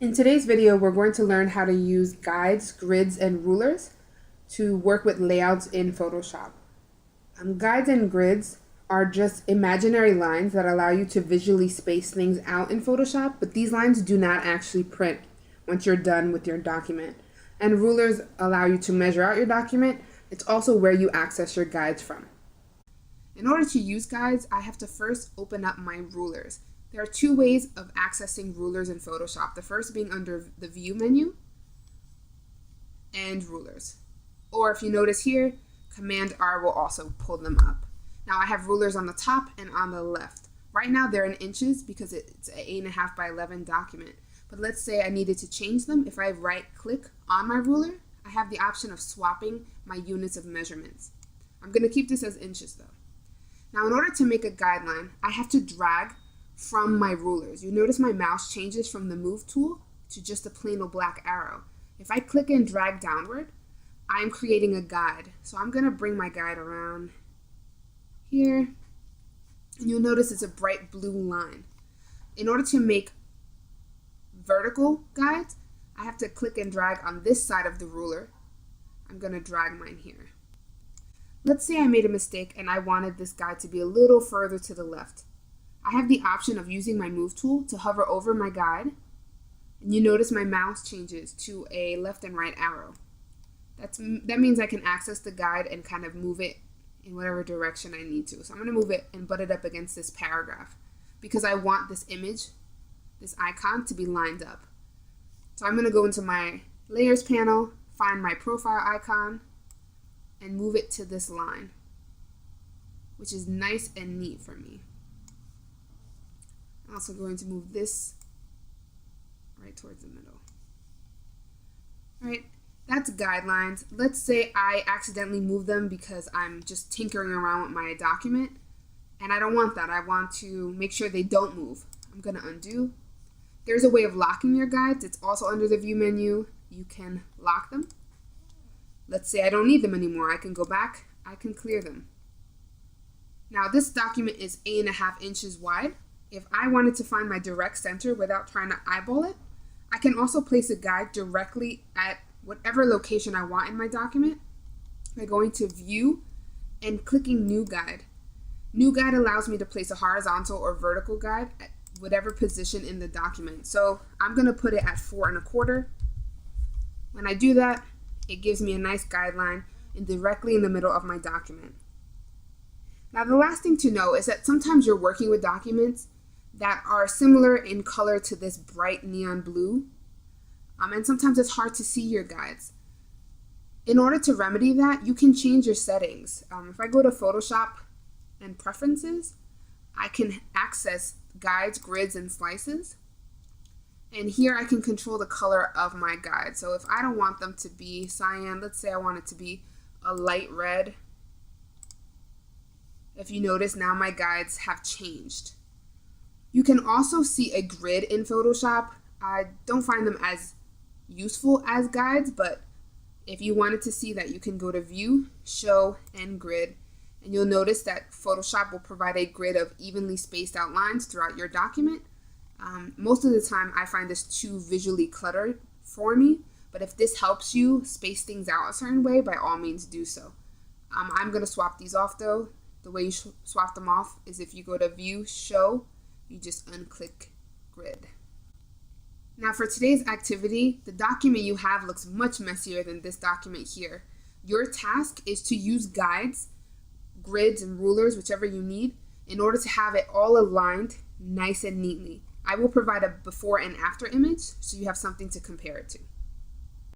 In today's video, we're going to learn how to use guides, grids, and rulers to work with layouts in Photoshop. Guides and grids are just imaginary lines that allow you to visually space things out in Photoshop, but these lines do not actually print once you're done with your document. And rulers allow you to measure out your document. It's also where you access your guides from. In order to use guides, I have to first open up my rulers. There are two ways of accessing rulers in Photoshop. The first being under the View menu and Rulers. Or if you notice here, Command R will also pull them up. Now I have rulers on the top and on the left. Right now they're in inches because it's an 8.5 by 11 document. But let's say I needed to change them. If I right click on my ruler, I have the option of swapping my units of measurements. I'm going to keep this as inches though. Now in order to make a guideline, I have to drag from my rulers. You notice my mouse changes from the move tool to just a plain old black arrow. If I click and drag downward, I'm creating a guide. So I'm going to bring my guide around here, and you'll notice it's a bright blue line. In order to make vertical guides, I have to click and drag on this side of the ruler. I'm going to drag mine here. Let's say I made a mistake and I wanted this guide to be a little further to the left. I have the option of using my move tool to hover over my guide, and you notice my mouse changes to a left and right arrow. That means I can access the guide and kind of move it in whatever direction I need to. So I'm going to move it and butt it up against this paragraph because I want this image, this icon, to be lined up. So I'm going to go into my Layers panel, find my profile icon, and move it to this line, which is nice and neat for me. I'm also going to move this right towards the middle. All right, that's guidelines. Let's say I accidentally move them because I'm just tinkering around with my document, and I don't want that. I want to make sure they don't move. I'm going to undo. There's a way of locking your guides. It's also under the View menu. You can lock them. Let's say I don't need them anymore. I can go back. I can clear them. Now this document is 8.5 inches wide. If I wanted to find my direct center without trying to eyeball it, I can also place a guide directly at whatever location I want in my document by going to View and clicking New Guide. New Guide allows me to place a horizontal or vertical guide at whatever position in the document. So I'm going to put it at 4.25. When I do that, it gives me a nice guideline directly in the middle of my document. Now the last thing to know is that sometimes you're working with documents that are similar in color to this bright neon blue, and sometimes it's hard to see your guides. In order to remedy that, you can change your settings. If I go to Photoshop and Preferences, I can access Guides, Grids, and Slices. And here I can control the color of my guide. So if I don't want them to be cyan, let's say I want it to be a light red. If you notice, now my guides have changed. You can also see a grid in Photoshop. I don't find them as useful as guides, but if you wanted to see that, you can go to View, Show, and Grid. And you'll notice that Photoshop will provide a grid of evenly spaced out lines throughout your document. Most of the time I find this too visually cluttered for me, but if this helps you space things out a certain way, by all means do so. I'm going to swap these off though. The way you swap them off is if you go to View, Show, you just unclick Grid. Now for today's activity, the document you have looks much messier than this document here. Your task is to use guides, grids, and rulers, whichever you need, in order to have it all aligned nice and neatly. I will provide a before and after image so you have something to compare it to.